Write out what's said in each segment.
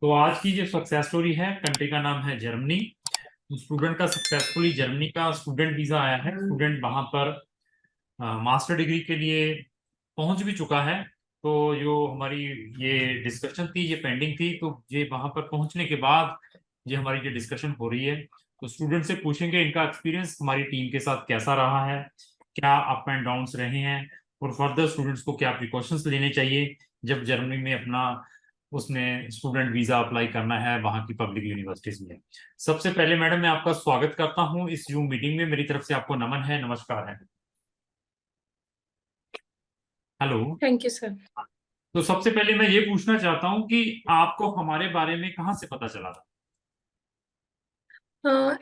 तो आज की जो सक्सेस स्टोरी है, कंट्री का नाम है जर्मनी। स्टूडेंट का सक्सेसफुली जर्मनी का स्टूडेंट वीजा आया है। स्टूडेंट वहां पर मास्टर डिग्री के लिए पहुंच भी चुका है। तो जो हमारी ये डिस्कशन थी, ये पेंडिंग थी, तो ये वहां पर पहुंचने के बाद ये हमारी जो डिस्कशन हो रही है, तो स्टूडेंट से पूछेंगे इनका एक्सपीरियंस हमारी टीम के साथ कैसा रहा है, क्या अप एंड डाउन्स रहे हैं, और फर्दर स्टूडेंट्स को क्या प्रिकॉशंस लेने चाहिए जब जर्मनी में अपना उसने स्टूडेंट वीजा अप्लाई करना है वहां की पब्लिक यूनिवर्सिटीज में। सबसे पहले मैडम, मैं आपका स्वागत करता हूं इस जूम मीटिंग में। मेरी तरफ से आपको नमन है, नमस्कार है। हेलो। Thank you sir. तो सबसे पहले मैं ये पूछना चाहता हूँ कि आपको हमारे बारे में कहाँ से पता चला था?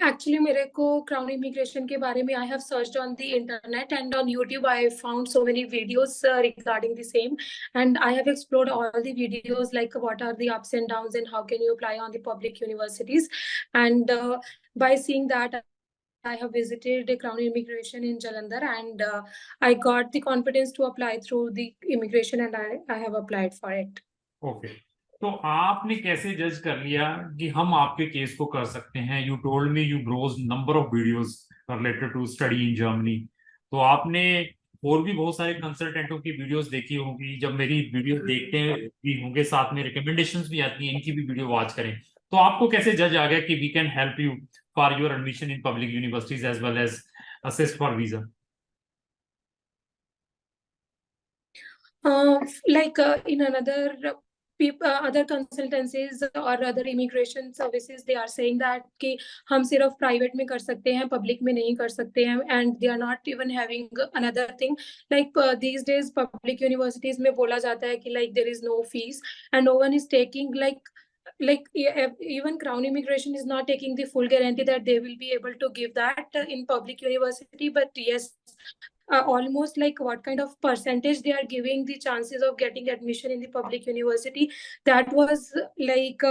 एक्चुअली मेरे को क्राउन इमिग्रेशन के बारे में I have searched on the internet and on YouTube I found so many videos regarding the same and I have explored all the videos like what are the ups and downs and how can you apply on the public universities and by seeing that I have visited the Crown Immigration in Jalandhar and I got the confidence to apply through the immigration and I have applied for it. Okay. तो आपने कैसे जज कर लिया कि हम आपके case को कर सकते हैं? You told me you browse number of videos related to study in Germany. तो आपने और भी बहुत सारे कंसल्टेंटों की वीडियोस देखी होंगी। जब मेरी वीडियो देखते भी होंगे, साथ में रिकमेंडेशंस भी आती हैं, इनकी भी वीडियो वॉच करें। तो आपको कैसे जज आ गया कि we can help you for your admission in public universities as well as assist for visa? Like in another other consultancies or other immigration services they are saying that कि हम सिर्फ प्राइवेट में कर सकते हैं, पब्लिक में नहीं कर सकते हैं, and they are not even having another thing like these days public universities में बोला जाता है कि like there is no fees and no one is taking even Crown Immigration is not taking the full guarantee that they will be able to give that in public university, but yes, almost like what kind of percentage they are giving the chances of getting admission in the public university, that was like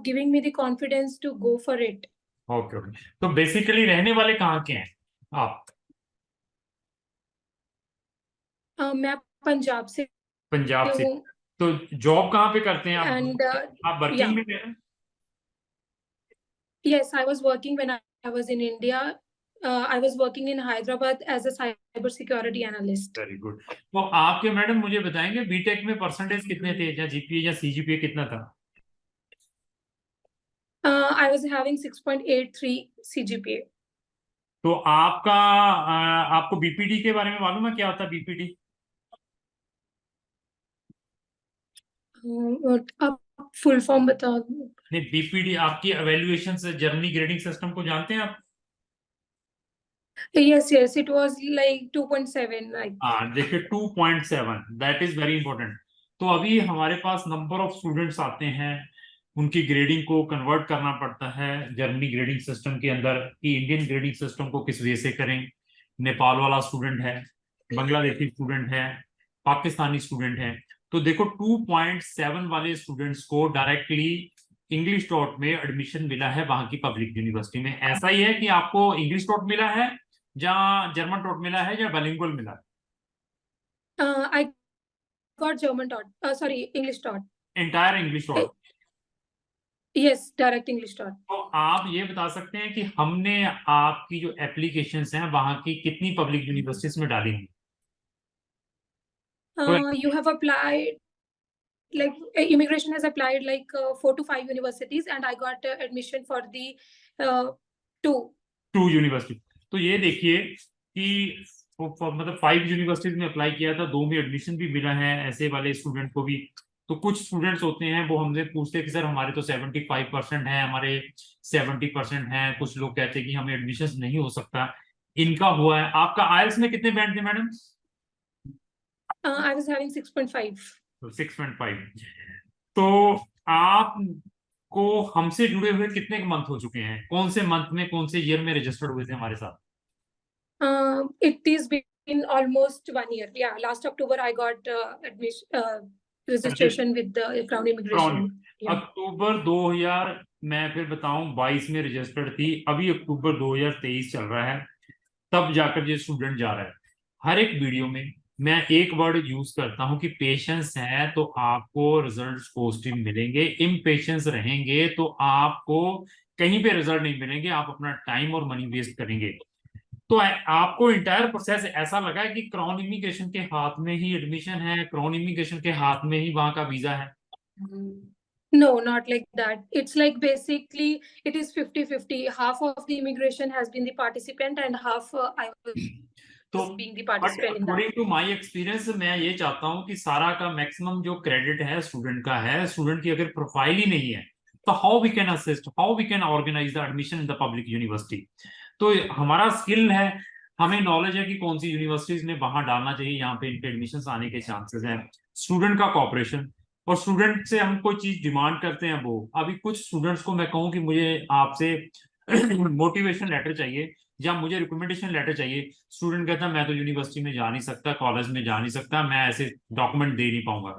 giving me the confidence to go for it. Okay okay. तो basically रहने वाले कहाँ के हैं आप? मैं पंजाब से पंजाब से। हूँ तो जॉब कहाँ पे करते हैं आप? and आप yeah, वर्किंग में हैं? yes, I was working when I was in India. I was working in Hyderabad as a cyber security analyst. Very good. तो आपके मैडम मुझे बताएंगे बीटेक में परसेंटेज कितने थे, या जीपीए या सीजीपीए कितना था? I was having 6.83 CGPA. तो आपको बीपीडी के बारे में मालूम है, क्या होता है बीपीडी? आप फुल फॉर्म बता दो। नहीं, बीपीडी आपकी एवेल्युएशन से जर्मनी ग्रेडिंग सिस्टम को जानते हैं आप? Yes, yes, it was like 2.7 like. हाँ, देखिए 2.7, दैट इज वेरी इंपॉर्टेंट। तो अभी हमारे पास नंबर ऑफ स्टूडेंट्स आते हैं, उनकी ग्रेडिंग को कन्वर्ट करना पड़ता है जर्मनी ग्रेडिंग सिस्टम के अंदर कि इंडियन ग्रेडिंग सिस्टम को किस वे से करें। नेपाल वाला स्टूडेंट है, बांग्लादेशी स्टूडेंट है, पाकिस्तानी स्टूडेंट है। तो देखो 2.7 वाले स्टूडेंट्स को डायरेक्टली इंग्लिश डॉट में एडमिशन मिला है वहां की पब्लिक यूनिवर्सिटी में। ऐसा ही है कि आपको इंग्लिश डॉट मिला है, जहाँ जर्मन डॉट मिला है, या बाइलिंगुअल मिला है? I got German dot. Sorry, English dot. Entire English Eh, dot? yes, direct English dot. तो आप ये बता सकते हैं कि हमने आपकी जो एप्लीकेशंस हैं वहां की कितनी पब्लिक यूनिवर्सिटीज में डाली हैं? तो You have applied like immigration has applied like 4 to 5 universities, and I got admission for the uh, two. 2 university. तो ये देखिए कि मतलब 5 यूनिवर्सिटीज में अप्लाई किया था, 2 में एडमिशन भी मिला है ऐसे वाले स्टूडेंट को भी। तो कुछ स्टूडेंट्स होते हैं वो हमसे पूछते हैं कि सर हमारे तो 75% है, हमारे 70% है। कुछ लोग कहते हैं कि हमें एडमिशन नहीं हो सकता। इनका हुआ है। आपका आइल्स में कितने बैंड थे मैडम? I was having 6.5. तो 6.5। तो आपको हमसे जुड़े हुए कितने मंथ हो चुके हैं? कौन से मंथ में, कौन से ईयर में रजिस्टर्ड हुए थे हमारे साथ? It is been almost 1 year. Yeah, last October I got admission registration with the Crown Immigration. Yeah. अक्टूबर 2000, मैं फिर बताऊं, 22 में रजिस्टर्ड थी। अभी अक्टूबर 2023 चल रहा है, तब जाकर ये स्टूडेंट जा रहा है। हर एक वीडियो में मैं एक वर्ड यूज करता हूं कि पेशेंस है तो आपको रिजल्ट्स पॉजिटिव मिलेंगे, इम्पेशेंस रहेंगे तो आपको कहीं पे रिजल्ट नहीं मिलेंगे, आप अपना टाइम और मनी वेस्ट करेंगे। तो आपको इंटायर प्रोसेस ऐसा लगा है कि क्राउन इमिग्रेशन के हाथ में ही एडमिशन है, क्राउन इमिग्रेशन के हाथ में ही वहां का वीजा है? No, not like that. It's like basically it is 50-50. Half of the immigration has been the participant and half I तो was being the but participant in that. According to my experience मैं ये चाहता हूँ कि सारा का maximum जो credit है स्टूडेंट का है। स्टूडेंट की अगर प्रोफाइल ही नहीं है तो how we can assist, how we can organise the admission in the public university? तो हमारा स्किल है, हमें नॉलेज है कि कौन सी यूनिवर्सिटीज में वहां डालना चाहिए, यहाँ पे इनके एडमिशन आने के चांसेस हैं। स्टूडेंट का कॉपरेशन, और स्टूडेंट से हम कोई चीज डिमांड करते हैं, वो अभी कुछ स्टूडेंट्स को मैं कहूँ कि मुझे आपसे मोटिवेशन लेटर चाहिए या मुझे रिकमेंडेशन लेटर चाहिए, स्टूडेंट कहता है मैं तो यूनिवर्सिटी में जा नहीं सकता, कॉलेज में जा नहीं सकता, मैं ऐसे डॉक्यूमेंट दे नहीं पाऊंगा।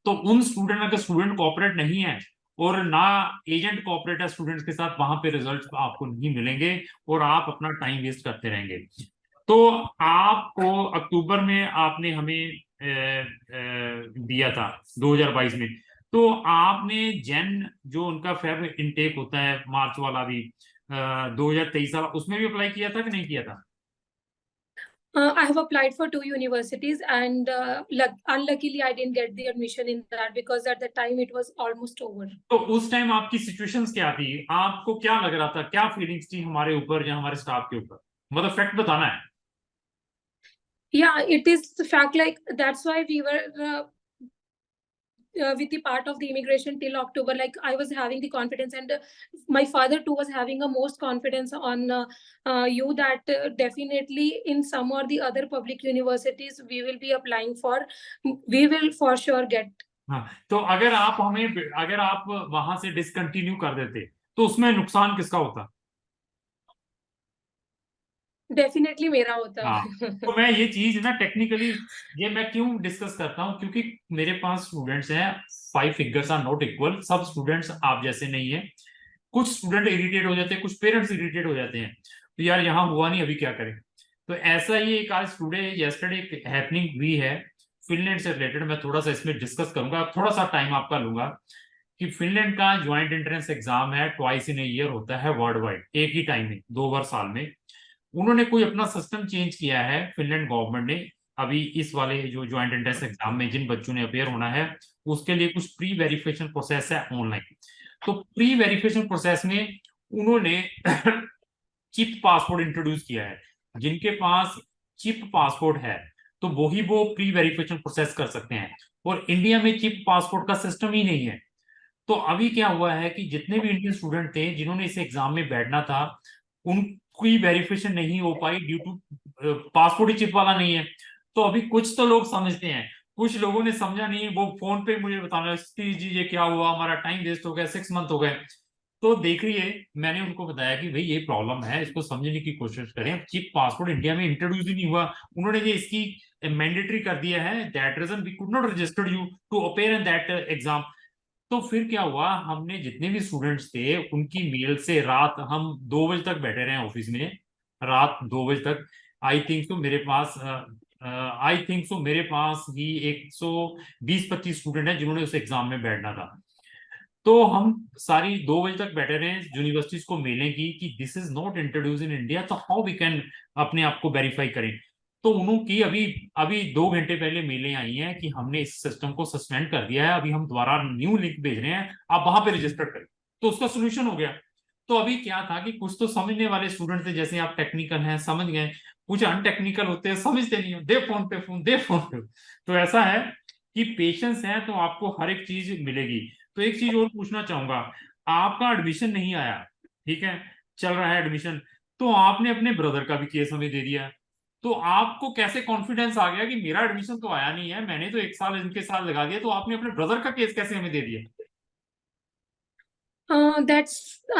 तो उन स्टूडेंट, अगर स्टूडेंट कोऑपरेट नहीं है और ना एजेंट कोऑपरेट है स्टूडेंट्स के साथ, वहां पे रिजल्ट आपको नहीं मिलेंगे और आप अपना टाइम वेस्ट करते रहेंगे। तो आपको अक्टूबर में आपने हमें दिया था 2022 में, तो आपने जैन जो उनका फेब इनटेक होता है, मार्च वाला भी 2023 वाला, उसमें भी अप्लाई किया था कि नहीं किया था? I have applied for 2 universities and unluckily I didn't get the admission in that because at the time it was almost over. तो उस टाइम आपकी सिचुएशंस क्या थी, आपको क्या लग रहा था, क्या फीलिंग्स थी हमारे ऊपर या हमारे स्टाफ के ऊपर? मतलब फैक्ट बताना है। Yeah, it is the fact like that's why we were with the part of the immigration till October. Like I was having the confidence, and my father too was having a most confidence on you that definitely in some or the other public universities we will be applying for, we will for sure get. हाँ, तो अगर आप वहां से discontinue कर देते तो उसमें नुकसान किसका होता? डेफिनेटली मेरा होता। हाँ, तो मैं ये चीज ना टेक्निकली, ये मैं क्यों डिस्कस करता हूँ, क्योंकि मेरे पास स्टूडेंट्स हैं, 5 फिगर्स आर नॉट इक्वल, सब स्टूडेंट्स आप जैसे नहीं है। कुछ स्टूडेंट इरिटेट हो जाते हैं, कुछ पेरेंट्स इरिटेट हो जाते हैं, तो यार यहाँ हुआ नहीं, अभी क्या करें। तो ऐसा ही एक आज यस्टरडे एक हैपनिंग हुई है फिनलैंड से रिलेटेड, मैं थोड़ा सा इसमें डिस्कस करूंगा, थोड़ा सा टाइम आपका लूंगा। कि फिनलैंड का ज्वाइंट एंट्रेंस एग्जाम है, ट्वाइस इन ए ईयर होता है वर्ल्ड वाइड, एक ही टाइम में 2 बार साल में। उन्होंने कोई अपना सिस्टम चेंज किया है फिनलैंड गवर्नमेंट ने। अभी इस वाले जो ज्वाइंट एंट्रेंस एग्जाम में जिन बच्चों ने अपेयर होना है, उसके लिए कुछ प्री वेरिफिकेशन प्रोसेस है ऑनलाइन। तो प्री वेरिफिकेशन प्रोसेस में उन्होंने चिप पासपोर्ट इंट्रोड्यूस किया है। जिनके पास चिप पासपोर्ट है तो वही वो प्री वेरिफिकेशन प्रोसेस कर सकते हैं, और इंडिया में चिप पासपोर्ट का सिस्टम ही नहीं है। तो अभी क्या हुआ है कि जितने भी इंडियन स्टूडेंट थे जिन्होंने इस एग्जाम में बैठना था, उनकी वेरिफिकेशन नहीं हो पाई ड्यू टू पासपोर्ट ही चिप वाला नहीं है। तो अभी कुछ तो लोग समझते हैं, कुछ लोगों ने समझा नहीं, वो फोन पे मुझे बताना, जी ये क्या हुआ, हमारा टाइम वेस्ट हो गया, 6 मंथ हो गए। तो देख रही मैंने उनको बताया कि भाई ये प्रॉब्लम है, इसको समझने की कोशिश करें, चिप पासपोर्ट इंडिया में इंट्रोड्यूस ही नहीं हुआ। उन्होंने ये इसकी मैंडेटरी कर दिया है, that reason we could not registered you to appear in that exam. तो फिर क्या हुआ, हमने जितने भी स्टूडेंट्स थे उनकी मेल से रात हम 2 बजे तक बैठे रहे ऑफिस में, रात 2 बजे तक। आई थिंक सो मेरे पास ही 120-25 स्टूडेंट हैं जिन्होंने उस एग्जाम में बैठना था। तो हम सारी 2 बजे तक बैठे रहे यूनिवर्सिटीज को मेलें की कि this is not introduce in India, तो हाउ वी कैन अपने आप को वेरीफाई करें। तो उन्होंने अभी अभी 2 घंटे पहले मेलें आई हैं कि हमने इस सिस्टम को सस्पेंड कर दिया है, अभी हम दोबारा न्यू लिंक भेज रहे हैं, आप वहां पे रजिस्टर करें। तो उसका सोल्यूशन हो गया। तो अभी क्या था कि कुछ तो समझने वाले स्टूडेंट थे, जैसे आप टेक्निकल हैं समझ गए, कुछ अनटेक्निकल होते हैं समझते नहीं हो, दे फोन पे फोन, दे फोन पे। तो ऐसा है कि पेशेंस है तो आपको हर एक चीज मिलेगी। तो एक चीज और पूछना चाहूंगा, आपका एडमिशन नहीं आया, ठीक है, चल रहा है एडमिशन, तो आपने अपने ब्रदर का भी केस हमें दे दिया, तो आपको कैसे कॉन्फिडेंस आ गया कि मेरा एडमिशन तो आया नहीं है, मैंने तो 1 साल इनके साथ लगा दिया, तो आपने अपने ब्रदर का केस कैसे हमें दे दिया?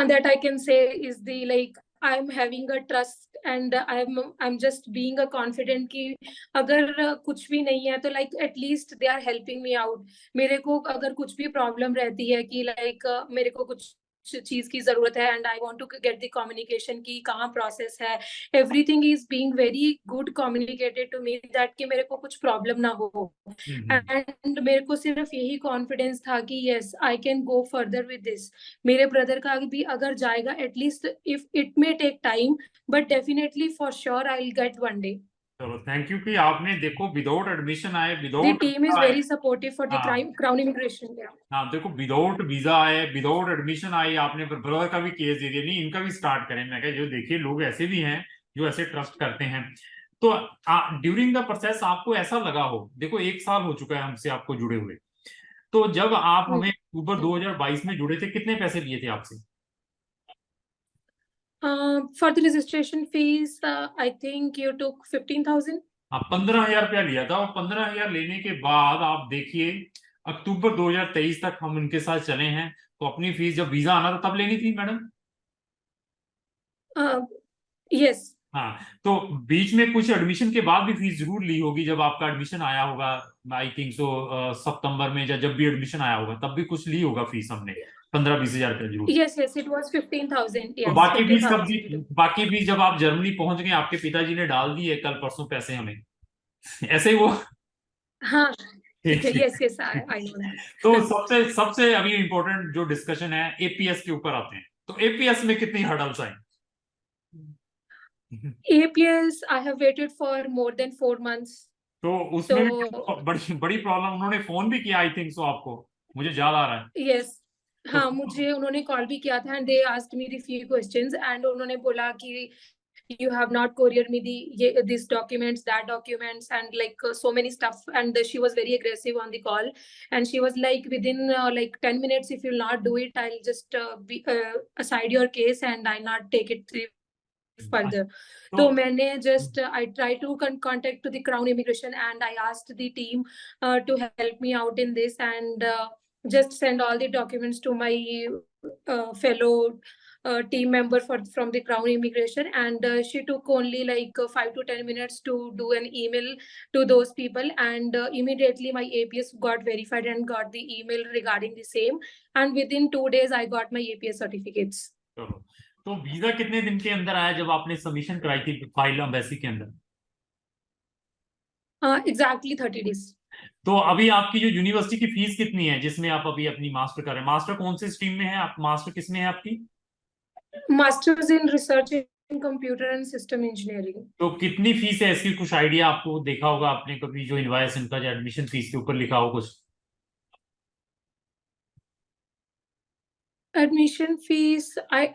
That I can say is the like I'm having a trust and I'm just being a confident कि अगर कुछ भी नहीं है तो like at least they are helping me out. मेरे को अगर कुछ भी प्रॉब्लम रहती है कि like मेरे को कुछ चीज की जरूरत है and I want to get the communication की कहाँ प्रोसेस है, everything is being very good communicated to me that कि मेरे को कुछ प्रॉब्लम ना हो। एंड मेरे को सिर्फ यही कॉन्फिडेंस था कि yes I can go further with this. मेरे ब्रदर का भी अगर जाएगा, at least if it may take time, but definitely for sure I will get one day. चलो थैंक यू कि आपने देखो विदाउट एडमिशन आए, The without team is very supportive for the हाँ Crown Immigration. Yeah. हाँ, देखो विदाउट वीजा आए, without admission I, आपने ब्रदर का भी केस दे दिया, नहीं इनका भी स्टार्ट करें। मैं कहा जो देखिए लोग ऐसे भी हैं जो ऐसे ट्रस्ट करते हैं। तो ड्यूरिंग द प्रोसेस आपको ऐसा लगा हो, देखो 1 साल हो चुका है हमसे आपको जुड़े हुए, तो जब आप हमें अक्टूबर 2022 में जुड़े थे, कितने पैसे लिए थे आपसे? For the registration fees, I think you took 15,000. आप 15,000 रुपया लिया था, और 15,000 लेने के बाद आप देखिए अक्टूबर 2023 तक हम उनके साथ चले हैं, तो अपनी फीस जब वीजा आना था तब लेनी थी मैडम। Yes. हाँ, तो बीच में कुछ एडमिशन के बाद भी फीस जरूर ली होगी, जब आपका एडमिशन आया होगा आई थिंक सो सितंबर में, या जब भी एडमिशन आया होगा तब भी कुछ ली होगा फीस हमने, 15-20 हजार रुपया जरूर। Yes, yes, it was 15,000. तो Yes, बाकी फीस कब 15,000. दी? बाकी फीस जब आप जर्मनी पहुंच गए, आपके पिताजी ने डाल दी है कल परसों पैसे हमें ऐसे ही वो हाँ. ठीक ठीक। Yes, yes, I know that. तो सबसे सबसे अभी इम्पोर्टेंट जो डिस्कशन है एपीएस के ऊपर आते हैं। तो एपीएस में कितनी hurdles I? APS, I have waited for more than 4 months. तो उसमें भी तो बड़ी बड़ी प्रॉब्लम, उन्होंने फोन भी किया आई थिंक सो आपको, मुझे याद आ रहा है। yes. तो हाँ, मुझे उन्होंने कॉल भी किया था and they asked me the few questions and उन्होंने बोला कि you have not couriered me these documents, that documents, and like so many stuff. And she was very aggressive on the call, and she was like, within like 10 minutes, if you'll not do it, I'll just aside your case and I'll not take it further. So मैंने just I tried to contact to the Crown Immigration and I asked the team to help me out in this and just send all the documents to my fellow team member from the Crown Immigration, and she took only like 5 to 10 minutes to do an email to those people, and immediately my APS got verified and got the email regarding the same, and within 2 days I got my APS certificates. चलो, तो visa कितने दिन के अंदर आया जब आपने submission कराई थी फाइल एम्बेसी के अंदर? Exactly 30 days. तो अभी आपकी जो यूनिवर्सिटी की फीस कितनी है जिसमें आप अभी अपनी मास्टर कर रहे हैं? मास्टर कौन से स्ट्रीम में है आप? मास्टर किस में है आपकी? Masters in Research in Computer and System Engineering. तो कितनी फीस है इसकी, कुछ आइडिया आपको देखा होगा आपने कभी जो इनवॉइस इनका जो एडमिशन फीस के ऊपर लिखा हो कुछ? Admission fees,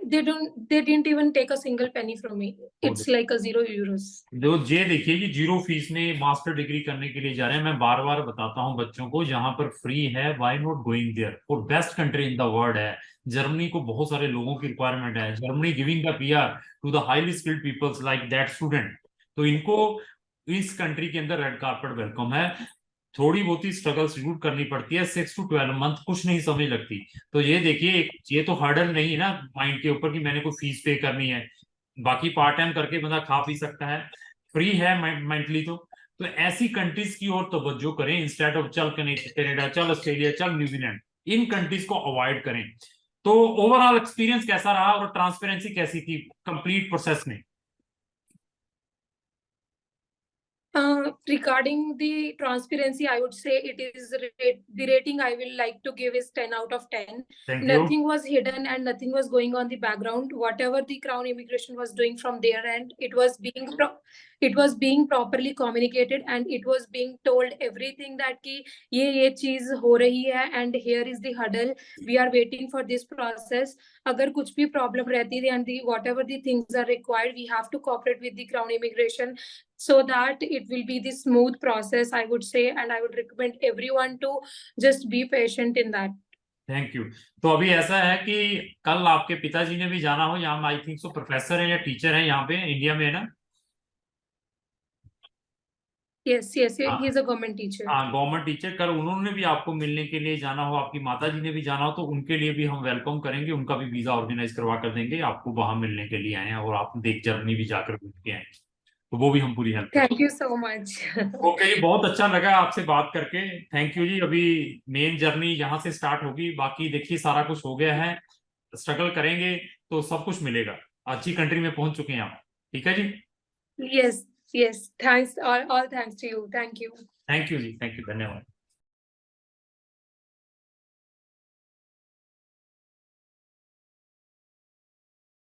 they didn't even take a single penny from me. It's like a 0 euros. जो ये देखिए कि जीरो फीस में मास्टर डिग्री करने के लिए जा रहे हैं। मैं बार बार बताता हूँ बच्चों को, जहां पर फ्री है व्हाई नॉट गोइंग देयर, और best country in the world है। जर्मनी को बहुत सारे लोगों की रिक्वायरमेंट है, Germany giving the PR to the highly skilled peoples like that student. तो इनको इस कंट्री के अंदर रेड कार्पेट वेलकम है। थोड़ी बहुत ही स्ट्रगल जरूर करनी पड़ती है, 6 to 12 मंथ कुछ नहीं समझ लगती। तो ये देखिए ये तो हर्डल नहीं है ना माइंड के ऊपर कि मैंने कोई फीस पे करनी है, बाकी पार्ट टाइम करके बंदा खा पी सकता है, फ्री है मेंटली। तो ऐसी कंट्रीज की ओर तवज्जो करें इंस्टेड ऑफ चल कनाडा, चल ऑस्ट्रेलिया, चल न्यूजीलैंड, इन कंट्रीज को अवॉइड करें। तो ओवरऑल एक्सपीरियंस कैसा रहा और ट्रांसपेरेंसी कैसी थी कंप्लीट प्रोसेस में? Regarding the transparency, I would say it is the rating I will like to give is 10 out of 10. Thank you. Nothing was hidden and nothing was going on the background. Whatever the Crown Immigration was doing from their end, it was being properly communicated and it was being told everything that ki ye cheez ho rahi hai and here is the hurdle. We are waiting for this process. Agar kuch bhi problem rehti hai and whatever the things are required, we have to cooperate with the Crown Immigration so that it will be the smooth process, I would say, and I would recommend everyone to just be patient in that. Thank you. तो अभी ऐसा है कि कल आपके पिताजी ने भी जाना हो, यहाँ आई थिंक सो प्रोफेसर है या टीचर है यहाँ पे इंडिया में, है ना? Yes, he is a government teacher. हाँ, गवर्नमेंट टीचर। कल उन्होंने भी आपको मिलने के लिए जाना हो, आपकी माता जी ने भी जाना हो, तो उनके लिए भी हम वेलकम करेंगे, उनका भी वीजा ऑर्गेनाइज करवा कर देंगे, आपको वहां मिलने के लिए आए हैं और आप देख जर्मनी भी जाकर घूम के आए, तो वो भी हम पूरी हेल्प करेंगे। Thank you so much. Okay ji, बहुत अच्छा लगा आपसे बात करके, थैंक यू जी। अभी मेन जर्नी यहाँ से स्टार्ट होगी, बाकी देखिए सारा कुछ हो गया है। स्ट्रगल करेंगे तो सब कुछ मिलेगा। अच्छी कंट्री में पहुंच चुके हैं आप। ठीक है जी, Yes, yes. Thanks. All thanks to you. Thank you. Thank you जी, थैंक यू, धन्यवाद।